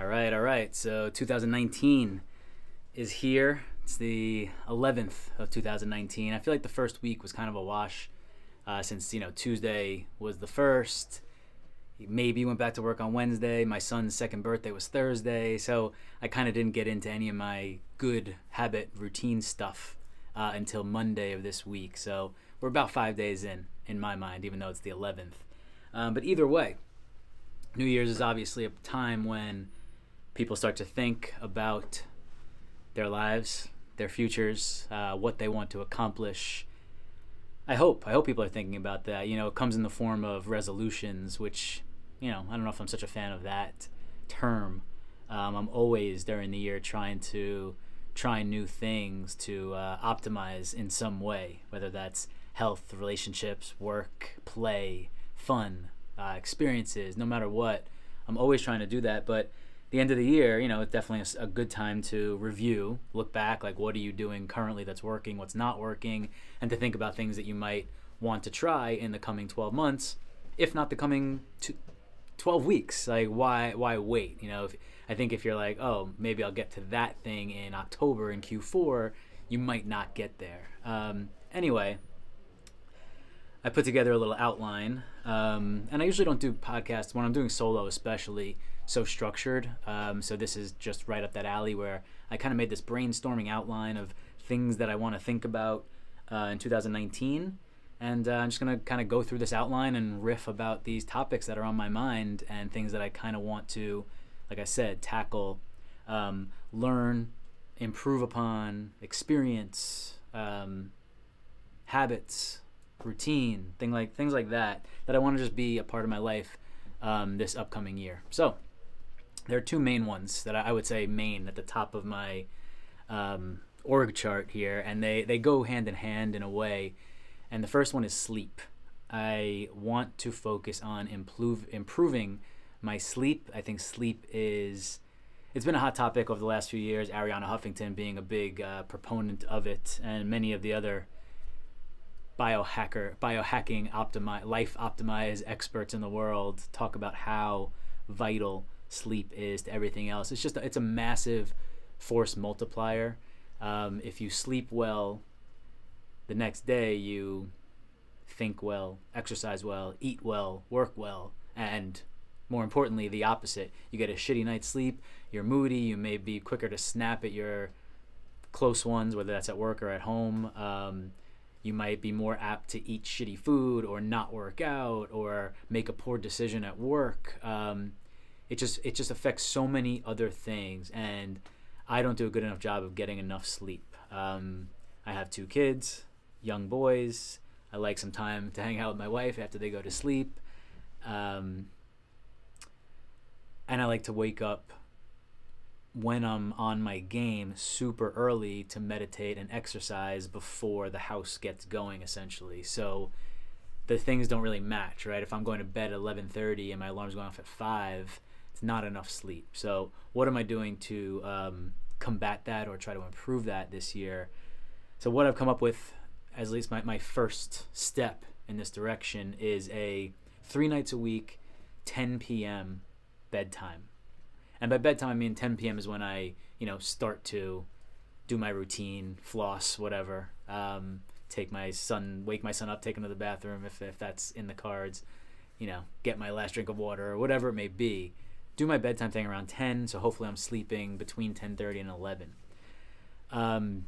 All right. So 2019 is here. It's the 11th of 2019. I feel like the first week was kind of a wash since, Tuesday was the first. Maybe went back to work on Wednesday. My son's second birthday was Thursday. So I kind of didn't get into any of my good habit routine stuff until Monday of this week. So we're about 5 days in my mind, even though it's the 11th. But either way, New Year's is obviously a time when people start to think about their lives, their futures, what they want to accomplish. I hope people are thinking about that. It comes in the form of resolutions, which, I don't know if I'm such a fan of that term. I'm always during the year trying to try new things to optimize in some way, whether that's health, relationships, work, play, fun, experiences, no matter what. I'm always trying to do that, but the end of the year, it's definitely a good time to review, look back, like what are you doing currently that's working, what's not working, and to think about things that you might want to try in the coming 12 months, if not the coming 12 weeks. Like, why wait? I think if you're like, oh, maybe I'll get to that thing in October in Q4, you might not get there. Anyway, I put together a little outline, and I usually don't do podcasts when I'm doing solo, especially so structured. So this is just right up that alley where I kind of made this brainstorming outline of things that I want to think about in 2019, and I'm just gonna kind of go through this outline and riff about these topics that are on my mind and things that I kind of want to, like I said, tackle, learn, improve upon, experience, habits, routine, things like that I want to just be a part of my life this upcoming year. So there are two main ones that I would say main at the top of my org chart here, and they go hand in hand in a way. And the first one is sleep. I want to focus on improving my sleep. I think sleep it's been a hot topic over the last few years, Arianna Huffington being a big proponent of it, and many of the other biohacking, life optimize experts in the world talk about how vital sleep is to everything else. It's a massive force multiplier. If you sleep well, the next day you think well, exercise well, eat well, work well, and more importantly, the opposite. You get a shitty night's sleep, you're moody, you may be quicker to snap at your close ones, whether that's at work or at home. You might be more apt to eat shitty food or not work out or make a poor decision at work. It just affects so many other things, and I don't do a good enough job of getting enough sleep. I have two kids, young boys. I like some time to hang out with my wife after they go to sleep. And I like to wake up when I'm on my game super early to meditate and exercise before the house gets going, essentially. So the things don't really match, right? If I'm going to bed at 11:30 and my alarm's going off at 5, it's not enough sleep. So what am I doing to combat that or try to improve that this year? So what I've come up with, as at least my first step in this direction, is a 3 nights a week, 10 p.m. bedtime. And by bedtime, I mean 10 p.m. is when I, start to do my routine, floss, whatever. Wake my son up, take him to the bathroom if that's in the cards. Get my last drink of water or whatever it may be. Do my bedtime thing around 10, so hopefully I'm sleeping between 10:30 and 11.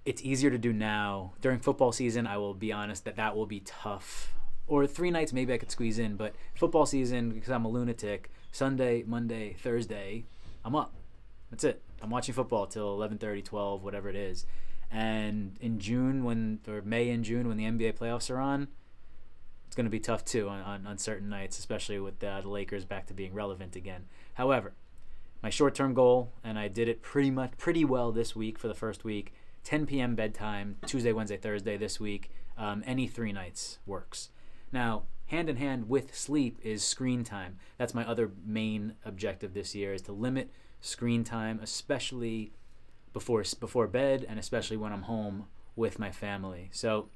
It's easier to do now. During football season, I will be honest that will be tough. Or 3 nights maybe I could squeeze in, but football season, because I'm a lunatic, Sunday, Monday, Thursday, I'm up. That's it. I'm watching football till 11:30, 12, whatever it is. And in May and June, when the NBA playoffs are on, it's going to be tough too on certain nights, especially with the Lakers back to being relevant again. However, my short-term goal, and I did it pretty well this week for the first week, 10 p.m. bedtime, Tuesday, Wednesday, Thursday this week. Any 3 nights works. Now, hand in hand with sleep is screen time. That's my other main objective this year, is to limit screen time, especially before bed and especially when I'm home with my family. So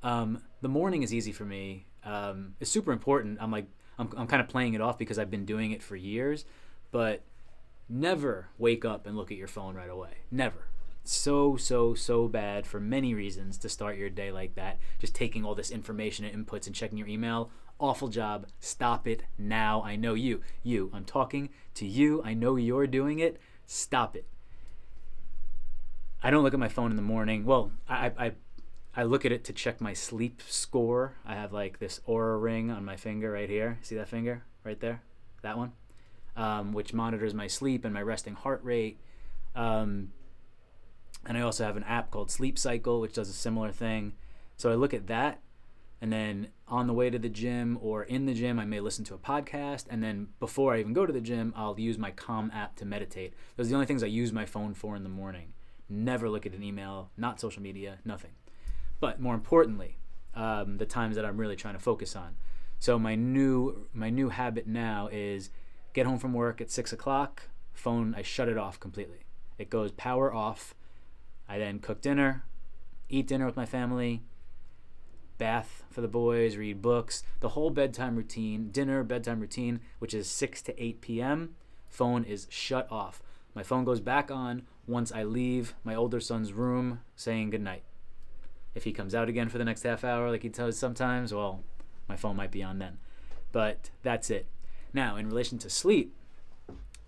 the morning is easy for me. It's super important. I'm like I'm kind of playing it off because I've been doing it for years, but never wake up and look at your phone right away. Never. So bad for many reasons to start your day like that. Just taking all this information and inputs and checking your email. Awful job. Stop it now. I know you. I'm talking to you. I know you're doing it. Stop it. I don't look at my phone in the morning. Well, I look at it to check my sleep score. I have like this Aura ring on my finger right here. See that finger right there? That one? Which monitors my sleep and my resting heart rate. And I also have an app called Sleep Cycle, which does a similar thing. So I look at that, and then on the way to the gym or in the gym, I may listen to a podcast. And then before I even go to the gym, I'll use my Calm app to meditate. Those are the only things I use my phone for in the morning. Never look at an email, not social media, nothing. But more importantly, the times that I'm really trying to focus on. So my new habit now is get home from work at 6 o'clock, phone, I shut it off completely. It goes power off. I then cook dinner, eat dinner with my family, bath for the boys, read books, the whole bedtime routine, bedtime routine, which is 6 to 8 p.m., phone is shut off. My phone goes back on once I leave my older son's room saying goodnight. If he comes out again for the next half hour like he does sometimes, well, my phone might be on then. But that's it. Now, in relation to sleep,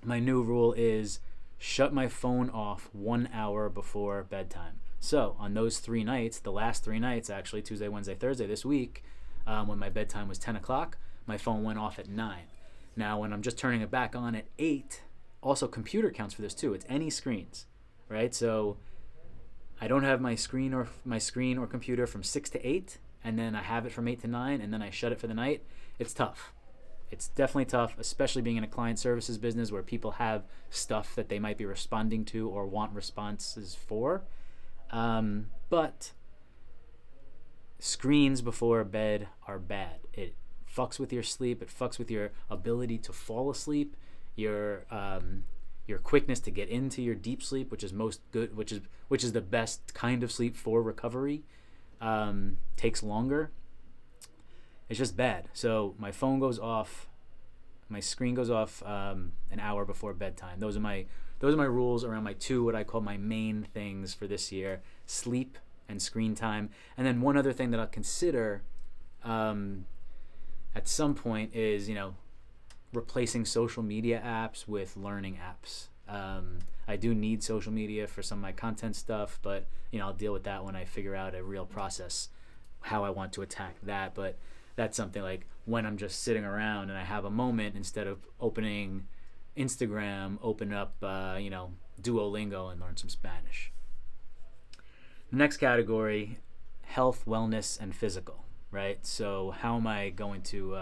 my new rule is shut my phone off 1 hour before bedtime. So on those 3 nights, the last 3 nights actually, Tuesday, Wednesday, Thursday this week, when my bedtime was 10 o'clock, my phone went off at 9. Now, when I'm just turning it back on at 8, also computer counts for this too. It's any screens, right? So I don't have my screen or computer from 6 to 8, and then I have it from 8 to 9, and then I shut it for the night. It's tough. It's definitely tough, especially being in a client services business where people have stuff that they might be responding to or want responses for. But screens before bed are bad. It fucks with your sleep. It fucks with your ability to fall asleep. Your quickness to get into your deep sleep, which is which is the best kind of sleep for recovery, takes longer. It's just bad. So my phone goes off, my screen goes off an hour before bedtime. Those are my rules around my two, what I call my main things for this year: sleep and screen time. And then one other thing that I'll consider at some point is, replacing social media apps with learning apps. I do need social media for some of my content stuff, but I'll deal with that when I figure out a real process, how I want to attack that. But that's something like when I'm just sitting around and I have a moment, instead of opening Instagram, open up Duolingo and learn some Spanish. The next category, health, wellness, and physical, right? So how am I going to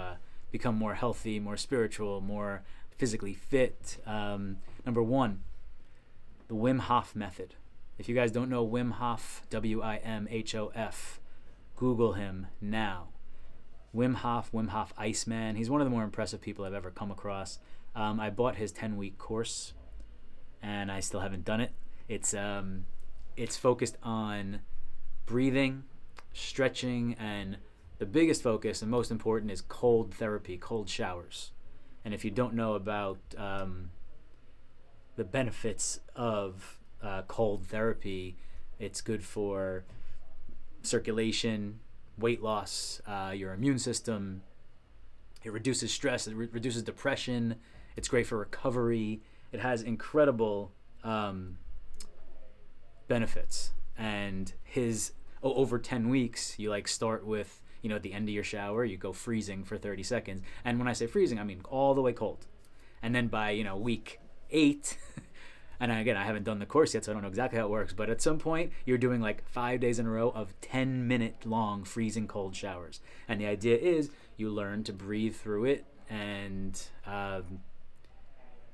become more healthy, more spiritual, more physically fit? Number one, the Wim Hof method. If you guys don't know Wim Hof, W-I-M-H-O-F, Google him now. Wim Hof Iceman. He's one of the more impressive people I've ever come across. I bought his 10-week course, and I still haven't done it. It's focused on breathing, stretching, and the biggest focus and most important is cold therapy, cold showers. And if you don't know about the benefits of cold therapy, it's good for circulation, weight loss, your immune system. It reduces stress, it reduces depression. It's great for recovery. It has incredible benefits. And his over 10 weeks, you start with, at the end of your shower, you go freezing for 30 seconds. And when I say freezing, I mean all the way cold. And then by, week 8, and again, I haven't done the course yet, so I don't know exactly how it works, but at some point, you're doing 5 days in a row of 10-minute long freezing cold showers. And the idea is you learn to breathe through it, and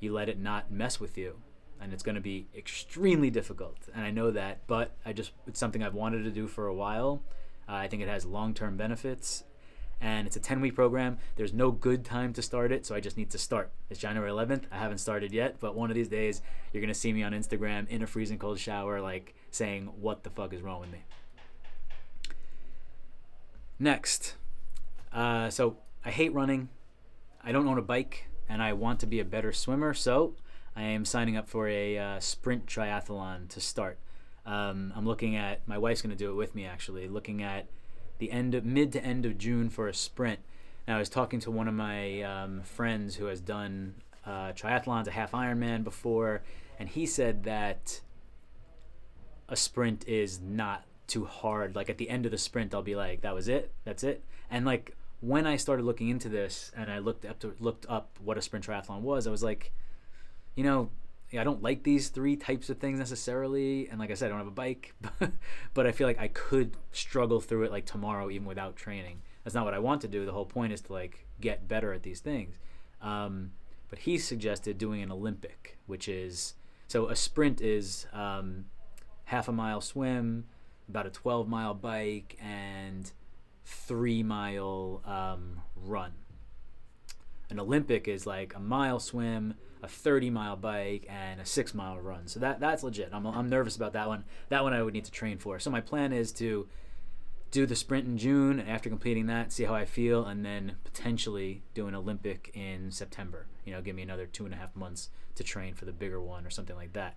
you let it not mess with you. And it's going to be extremely difficult, and I know that, but it's something I've wanted to do for a while. I think it has long-term benefits, and it's a 10-week program. There's no good time to start it, so I just need to start. It's January 11th. I haven't started yet, but one of these days you're going to see me on Instagram in a freezing cold shower, saying, what the fuck is wrong with me? Next. So I hate running. I don't own a bike, and I want to be a better swimmer, so I am signing up for a sprint triathlon to start. I'm looking at, my wife's going to do it with me actually, looking at the mid to end of June for a sprint. Now, I was talking to one of my friends who has done triathlons, a half Ironman before, and he said that a sprint is not too hard. Like at the end of the sprint, I'll be like, that was it, that's it. And like when I started looking into this and I looked up what a sprint triathlon was, I was like, you know, I don't like these three types of things necessarily, and like I said, I don't have a bike, but I feel like I could struggle through it like tomorrow even without training. That's not what I want to do. The whole point is to like get better at these things. But he suggested doing an Olympic, which is, so a sprint is half a mile swim, about a 12-mile bike, and 3-mile run. An Olympic is like a mile swim, a 30-mile bike, and a 6-mile run. So that's legit. I'm nervous about that one. That one I would need to train for. So my plan is to do the sprint in June, and after completing that, see how I feel, and then potentially do an Olympic in September. You know, give me another 2.5 months to train for the bigger one or something like that.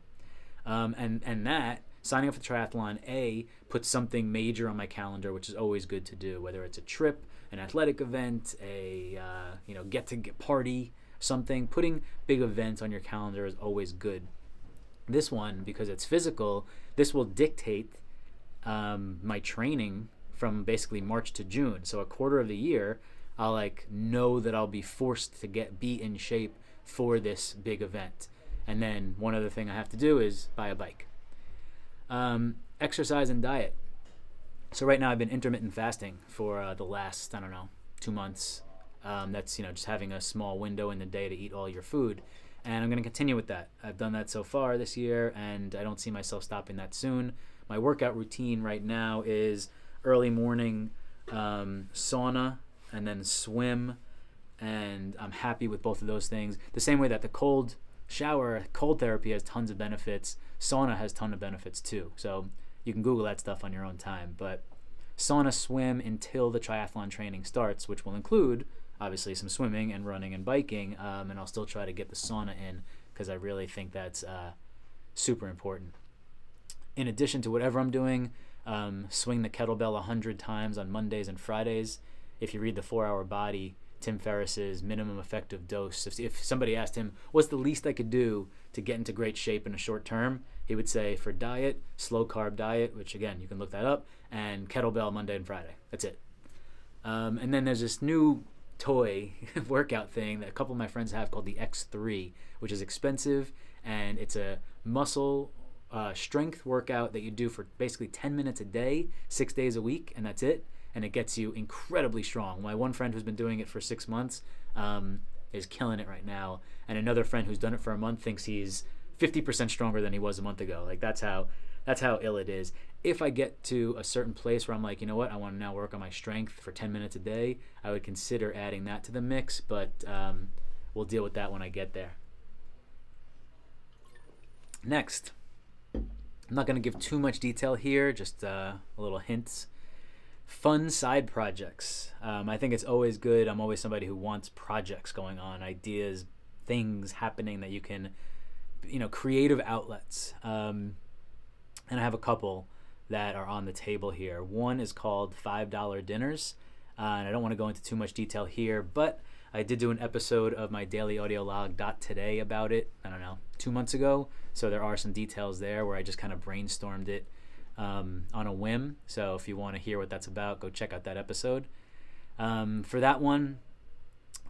And that, signing up for the triathlon, puts something major on my calendar, which is always good to do, whether it's a trip, an athletic event, a get party, something. Putting big events on your calendar is always good. This one, because it's physical, this will dictate my training from basically March to June. So a quarter of the year, I'll like know that I'll be forced to be in shape for this big event. And then one other thing I have to do is buy a bike. Exercise and diet. So right now I've been intermittent fasting for the last, 2 months. That's, just having a small window in the day to eat all your food. And I'm going to continue with that. I've done that so far this year, and I don't see myself stopping that soon. My workout routine right now is early morning sauna and then swim, and I'm happy with both of those things. The same way that the cold therapy has tons of benefits, sauna has tons of benefits too. So you can Google that stuff on your own time. But sauna, swim until the triathlon training starts, which will include obviously some swimming and running and biking, and I'll still try to get the sauna in because I really think that's super important. In addition to whatever I'm doing, swing the kettlebell 100 times on Mondays and Fridays. If you read the 4-Hour Body, Tim Ferriss's minimum effective dose, if somebody asked him, what's the least I could do to get into great shape in a short term, he would say for diet, slow carb diet, which again, you can look that up, and kettlebell Monday and Friday. That's it. And then there's this new toy workout thing that a couple of my friends have called the X3, which is expensive, and it's a muscle strength workout that you do for basically 10 minutes a day, 6 days a week, and that's it. And it gets you incredibly strong. My one friend who's been doing it for 6 months is killing it right now, and another friend who's done it for a month thinks he's 50% stronger than he was a month ago. Like that's how ill it is. If I get to a certain place where I'm like, you know what, I want to now work on my strength for 10 minutes a day, I would consider adding that to the mix, but we'll deal with that when I get there. Next, I'm not going to give too much detail here, just a little hints. Fun side projects. I think it's always good. I'm always somebody who wants projects going on, ideas, things happening that you can, creative outlets. And I have a couple that are on the table here. One is called $5 dinners. And I don't want to go into too much detail here, but I did do an episode of my daily audio log .today about it, 2 months ago. So there are some details there where I just kind of brainstormed it on a whim. So if you want to hear what that's about, go check out that episode. For that one,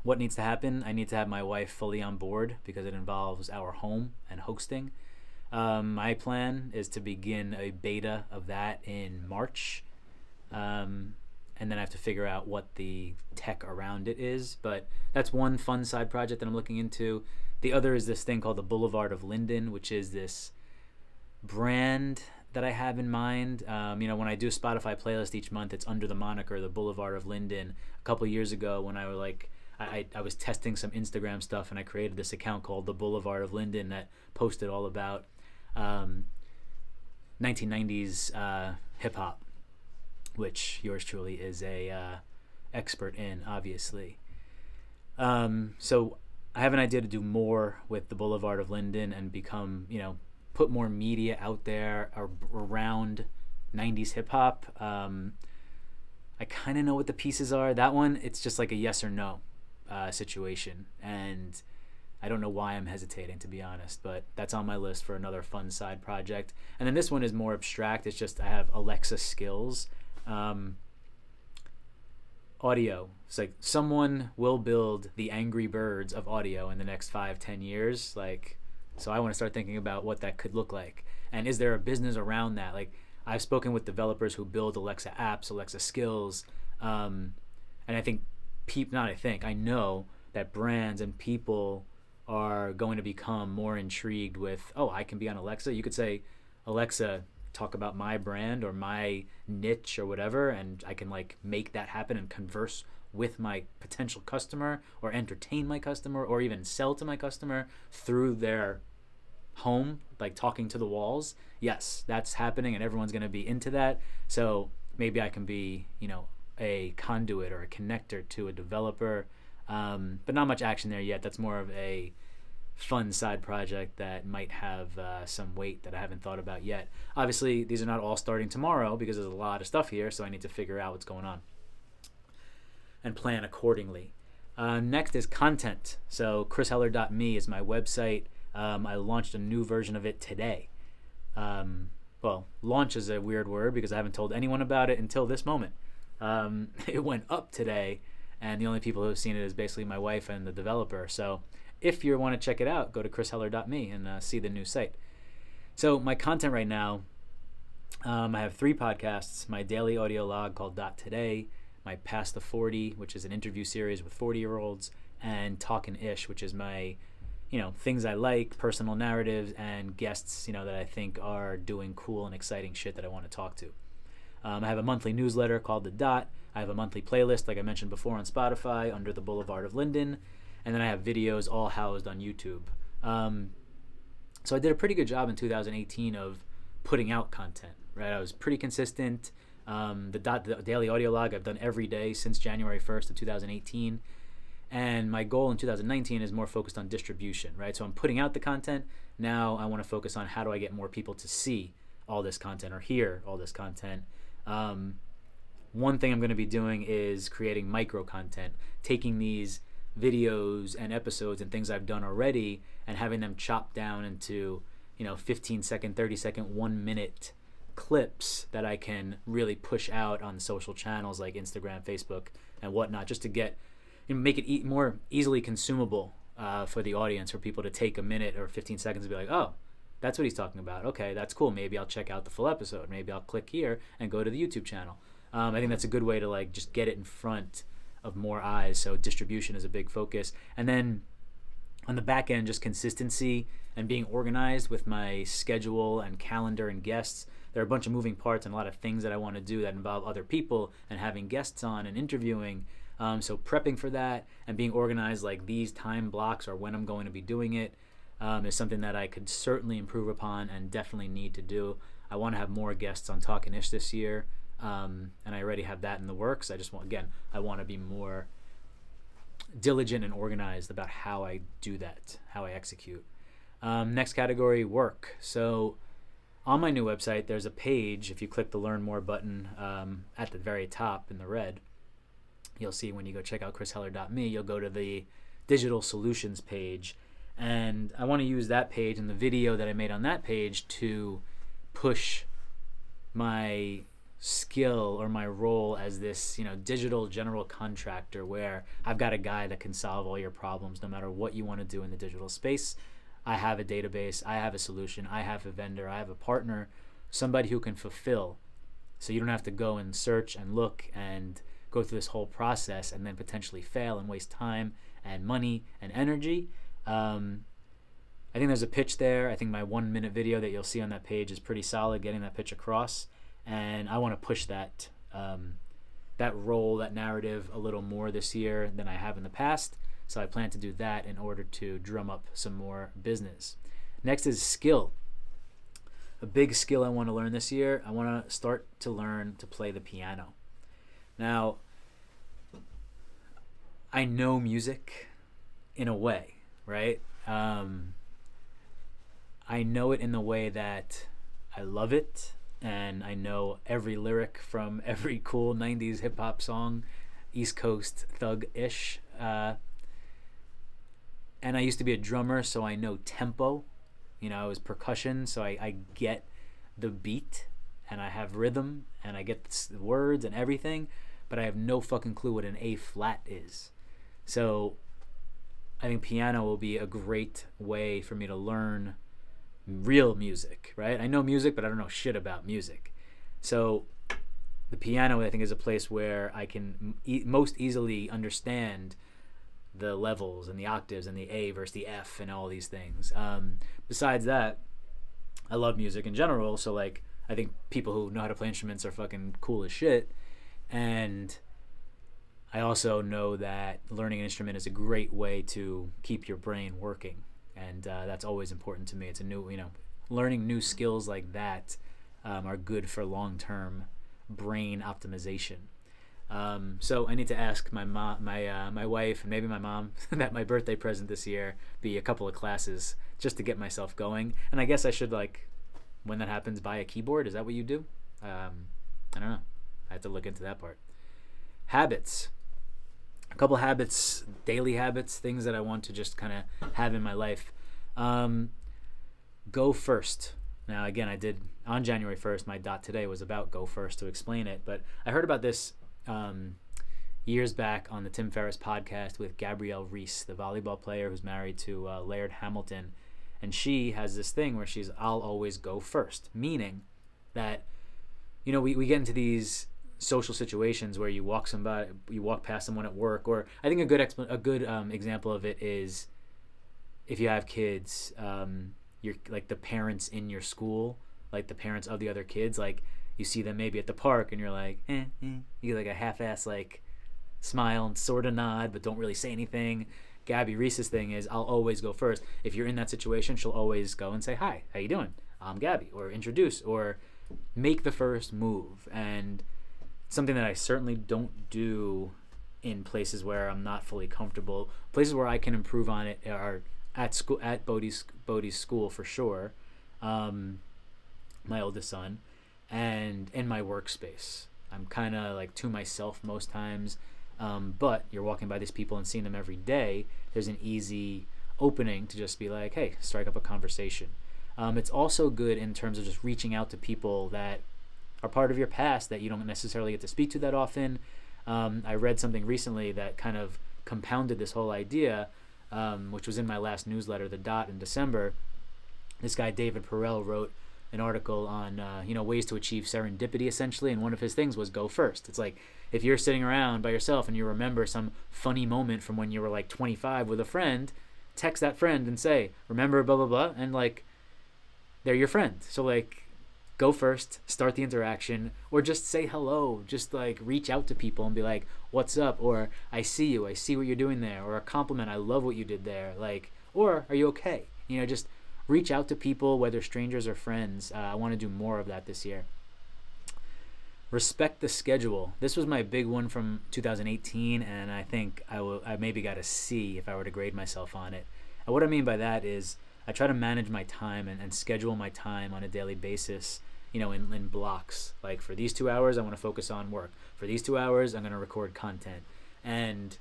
what needs to happen? I need to have my wife fully on board because it involves our home and hosting. My plan is to begin a beta of that in March. And then I have to figure out what the tech around it is. But that's one fun side project that I'm looking into. The other is this thing called the Boulevard of Linden, which is this brand that I have in mind. When I do a Spotify playlist each month, it's under the moniker the Boulevard of Linden. A couple of years ago when I was testing some Instagram stuff, and I created this account called the Boulevard of Linden that posted all about 1990s hip-hop, which yours truly is a expert in, obviously. So I have an idea to do more with the Boulevard of Linden and become, put more media out there around 90s hip hop. I kind of know what the pieces are. That one, it's just like a yes or no situation. And I don't know why I'm hesitating, to be honest, but that's on my list for another fun side project. And then this one is more abstract. It's just I have Alexa skills. Audio. It's like someone will build the Angry Birds of audio in the next 5-10 years. So I want to start thinking about what that could look like. And is there a business around that? Like, I've spoken with developers who build Alexa apps, Alexa skills. And I know that brands and people are going to become more intrigued with, I can be on Alexa. You could say, Alexa, talk about my brand or my niche or whatever, and I can make that happen and converse with my potential customer or entertain my customer or even sell to my customer through their home, talking to the walls. Yes, that's happening and everyone's going to be into that. So maybe I can be, a conduit or a connector to a developer, but not much action there yet. That's more of a fun side project that might have some weight that I haven't thought about yet. Obviously, these are not all starting tomorrow because there's a lot of stuff here, so I need to figure out what's going on and plan accordingly. Next is content. So chrisheller.me is my website. I launched a new version of it today. Launch is a weird word because I haven't told anyone about it until this moment. It went up today, and the only people who have seen it is basically my wife and the developer. So if you want to check it out, go to chrisheller.me and see the new site. So my content right now, I have 3 podcasts. My daily audio log called Dot Today, my Past the 40, which is an interview series with 40-year-olds, and Talkin' Ish, which is my, things I like, personal narratives, and guests, that I think are doing cool and exciting shit that I want to talk to. I have a monthly newsletter called The Dot. I have a monthly playlist, like I mentioned before, on Spotify under the Boulevard of Linden. And then I have videos all housed on YouTube. So I did a pretty good job in 2018 of putting out content, right? I was pretty consistent. The daily audio log I've done every day since January 1st of 2018. And my goal in 2019 is more focused on distribution, right? So I'm putting out the content. Now I want to focus on how do I get more people to see all this content or hear all this content. One thing I'm going to be doing is creating micro content, taking these videos and episodes and things I've done already and having them chopped down into 15-second, 30-second, 1-minute clips that I can really push out on social channels like Instagram, Facebook, and whatnot, just to get make it more easily consumable for the audience, for people to take a minute or 15 seconds and be like, oh, that's what he's talking about. Okay, that's cool. Maybe I'll check out the full episode. Maybe I'll click here and go to the YouTube channel. I think that's a good way to just get it in front of more eyes. So distribution is a big focus. And then on the back end, just consistency and being organized with my schedule and calendar and guests. There are a bunch of moving parts and a lot of things that I want to do that involve other people and having guests on and interviewing. So prepping for that and being organized, like these time blocks or when I'm going to be doing it, is something that I could certainly improve upon and definitely need to do. I want to have more guests on Talkin' Ish this year. And I already have that in the works. I want to be more diligent and organized about how I do that, how I execute. Next category, work. So on my new website, there's a page. If you click the Learn More button at the very top in the red, you'll see when you go check out chrisheller.me, you'll go to the digital solutions page. And I want to use that page and the video that I made on that page to push my skill or my role as this, digital general contractor, where I've got a guy that can solve all your problems no matter what you want to do in the digital space. I have a database, I have a solution, I have a vendor, I have a partner, somebody who can fulfill, so you don't have to go and search and look and go through this whole process and then potentially fail and waste time and money and energy. I think there's a pitch there. I think my 1-minute video that you'll see on that page is pretty solid, getting that pitch across. And I want to push that role, that narrative a little more this year than I have in the past. So I plan to do that in order to drum up some more business. Next is skill. A big skill I want to learn this year. I want to start to learn to play the piano. Now, I know music. in a way, right? I know it in the way that I love it, and I know every lyric from every cool 90s hip hop song, East Coast thug-ish. And I used to be a drummer, so I know tempo. I was percussion, so I get the beat, and I have rhythm, and I get the words and everything, but I have no fucking clue what an A flat is. So I think piano will be a great way for me to learn real music, right? I know music, but I don't know shit about music. So the piano, I think, is a place where I can most easily understand the levels and the octaves and the A versus the F and all these things. Besides that, I love music in general, so like I think people who know how to play instruments are fucking cool as shit. And I also know that learning an instrument is a great way to keep your brain working, and that's always important to me. It's a new, learning new skills like that are good for long-term brain optimization. So I need to ask my wife, and maybe my mom, that my birthday present this year be a couple of classes just to get myself going. And I guess I should, like, when that happens, buy a keyboard. Is that what you do? I don't know. I have to look into that part. Habits. A couple habits, daily habits, things that I want to just kind of have in my life. Go first. Now, again, I did on January 1st, my dot today was about go first to explain it. But I heard about this years back on the Tim Ferriss podcast with Gabrielle Reese, the volleyball player who's married to Laird Hamilton. And she has this thing where she's, I'll always go first, meaning that, we get into these social situations where you walk past someone at work, or I think a good example of it is if you have kids, you're like the parents in your school, like the parents of the other kids, like you see them maybe at the park and you're like, you get like a half-ass like smile and sort of nod, but don't really say anything. Gabby Reese's thing is I'll always go first. If you're in that situation, she'll always go and say, hi, how you doing? I'm Gabby, or introduce, or make the first move. And something that I certainly don't do in places where I'm not fully comfortable. Places where I can improve on it are at school, at Bodie's school for sure, my oldest son, and in my workspace. I'm kind of like to myself most times, but you're walking by these people and seeing them every day. There's an easy opening to just be like, hey, strike up a conversation. It's also good in terms of just reaching out to people that are part of your past that you don't necessarily get to speak to that often. I read something recently that kind of compounded this whole idea, which was in my last newsletter, The Dot, in December. This guy, David Perel, wrote an article on ways to achieve serendipity, essentially, and one of his things was go first. It's like if you're sitting around by yourself and you remember some funny moment from when you were like 25 with a friend, text that friend and say, remember blah blah blah, and like they're your friend. So like go first, start the interaction, or just say hello. Just like reach out to people and be like, what's up? Or I see you, I see what you're doing there. Or a compliment, I love what you did there. Like, or are you okay? Just reach out to people, whether strangers or friends. I want to do more of that this year. Respect the schedule. This was my big one from 2018, and I think I maybe got a C if I were to grade myself on it. And what I mean by that is I try to manage my time and schedule my time on a daily basis, in blocks. Like for these 2 hours, I want to focus on work. For these 2 hours, I'm going to record content. And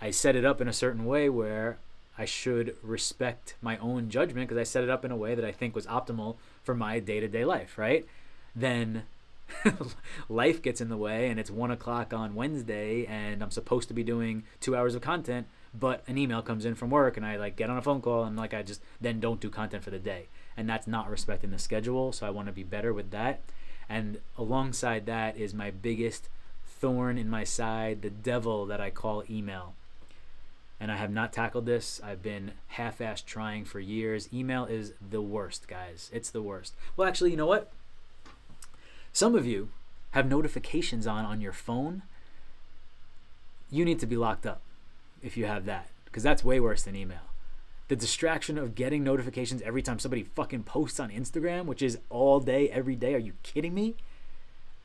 I set it up in a certain way where I should respect my own judgment because I set it up in a way that I think was optimal for my day-to-day life, right? Then life gets in the way and it's 1 o'clock on Wednesday and I'm supposed to be doing 2 hours of content, but an email comes in from work and I like get on a phone call and like I just then don't do content for the day. And that's not respecting the schedule, so I want to be better with that. And alongside that is my biggest thorn in my side, the devil that I call email. And I have not tackled this. I've been half-assed trying for years. Email is the worst, guys. It's the worst. Well, actually, you know what? Some of you have notifications on your phone. You need to be locked up if you have that, because that's way worse than email. The distraction of getting notifications every time somebody fucking posts on Instagram, which is all day, every day. Are you kidding me?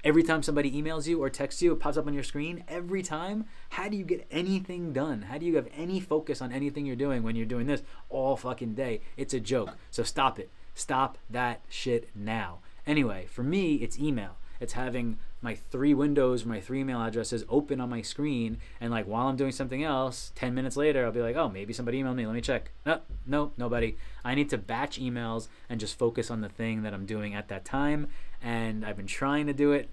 Every time somebody emails you or texts you, it pops up on your screen every time. How do you get anything done? How do you have any focus on anything you're doing when you're doing this all fucking day? It's a joke. So stop it. Stop that shit now. Anyway, for me, it's email. It's having my 3 windows, my 3 email addresses open on my screen, and like while I'm doing something else, 10 minutes later, I'll be like, oh, maybe somebody emailed me. Let me check. No, nobody. I need to batch emails and just focus on the thing that I'm doing at that time. And I've been trying to do it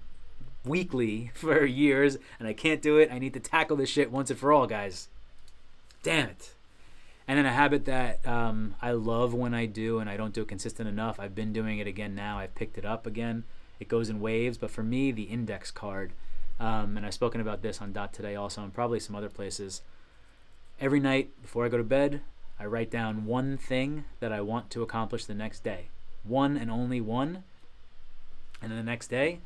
weekly for years, and I can't do it. I need to tackle this shit once and for all, guys. Damn it. And then a habit that I love when I do, and I don't do it consistent enough. I've been doing it again now. I've picked it up again. It goes in waves, but for me, the index card. And I've spoken about this on Dot Today also, and probably some other places. Every night before I go to bed, I write down one thing that I want to accomplish the next day. One and only one. And then the next day,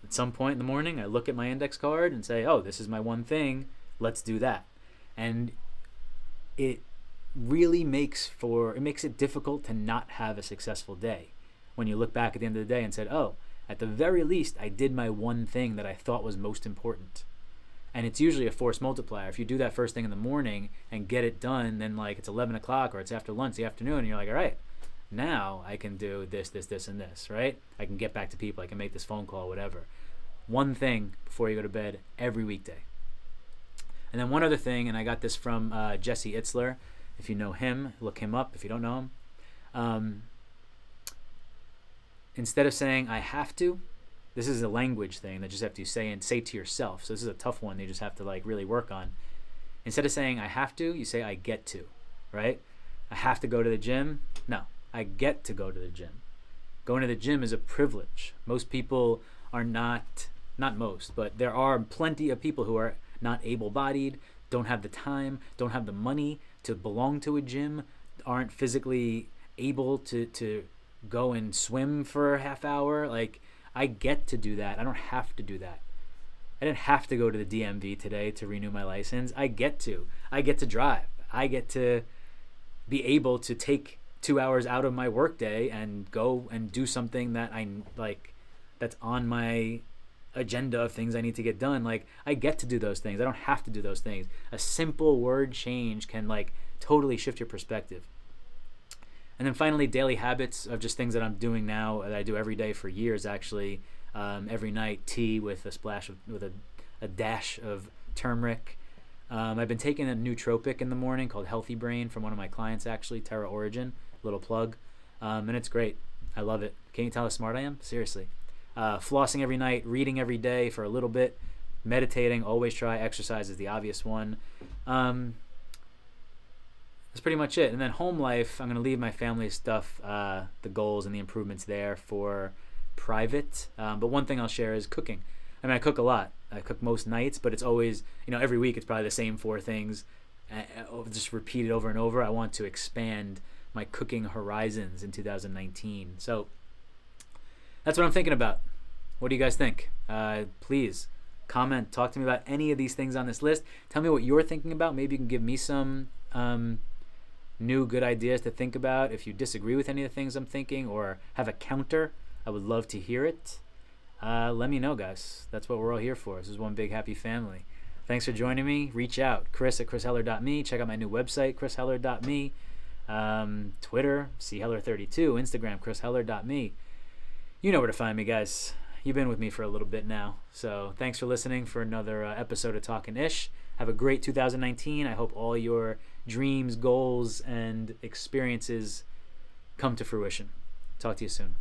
at some point in the morning, I look at my index card and say, oh, this is my one thing. Let's do that. And it really makes it difficult to not have a successful day when you look back at the end of the day and said, oh, at the very least, I did my one thing that I thought was most important. And it's usually a force multiplier. If you do that first thing in the morning and get it done, then like it's 11 o'clock or it's after lunch, the afternoon, and you're like, all right, now I can do this, this, this, and this, right? I can get back to people. I can make this phone call, whatever. One thing before you go to bed every weekday. And then one other thing, and I got this from Jesse Itzler. If you know him, look him up. If you don't know him. Instead of saying, I have to, this is a language thing that you just have to say and say to yourself. So this is a tough one you just have to like really work on. Instead of saying, I have to, you say, I get to, right? I have to go to the gym. No, I get to go to the gym. Going to the gym is a privilege. Most people are not most, but there are plenty of people who are not able-bodied, don't have the time, don't have the money to belong to a gym, aren't physically able to go and swim for a half hour. Like, I get to do that. I don't have to do that. I didn't have to go to the DMV today to renew my license. I get to drive. I get to be able to take 2 hours out of my workday and go and do something that I like, that's on my agenda of things I need to get done. Like, I get to do those things. I don't have to do those things. A simple word change can like totally shift your perspective. And then finally, daily habits of just things that I'm doing now that I do every day for years, actually. Every night, tea with a dash of turmeric. I've been taking a nootropic in the morning called Healthy Brain from one of my clients, actually, Terra Origin, little plug. And it's great. I love it. Can you tell how smart I am? Seriously. Flossing every night, reading every day for a little bit, meditating, always try. Exercise is the obvious one. That's pretty much it. And then home life, I'm going to leave my family stuff, the goals and the improvements there for private. But one thing I'll share is cooking. I mean, I cook a lot. I cook most nights, but it's always, every week it's probably the same 4 things. Just repeat it over and over. I want to expand my cooking horizons in 2019. So that's what I'm thinking about. What do you guys think? Please comment. Talk to me about any of these things on this list. Tell me what you're thinking about. Maybe you can give me some new good ideas to think about. If you disagree with any of the things I'm thinking or have a counter, I would love to hear it. Let me know, guys. That's what we're all here for. This is one big happy family. Thanks for joining me. Reach out. Chris@chrisheller.me. Check out my new website, chrisheller.me. Twitter, cheller32. Instagram, chrisheller.me. You know where to find me, guys. You've been with me for a little bit now. So thanks for listening for another episode of Talkin' Ish. Have a great 2019. I hope all your dreams, goals, and experiences come to fruition. Talk to you soon.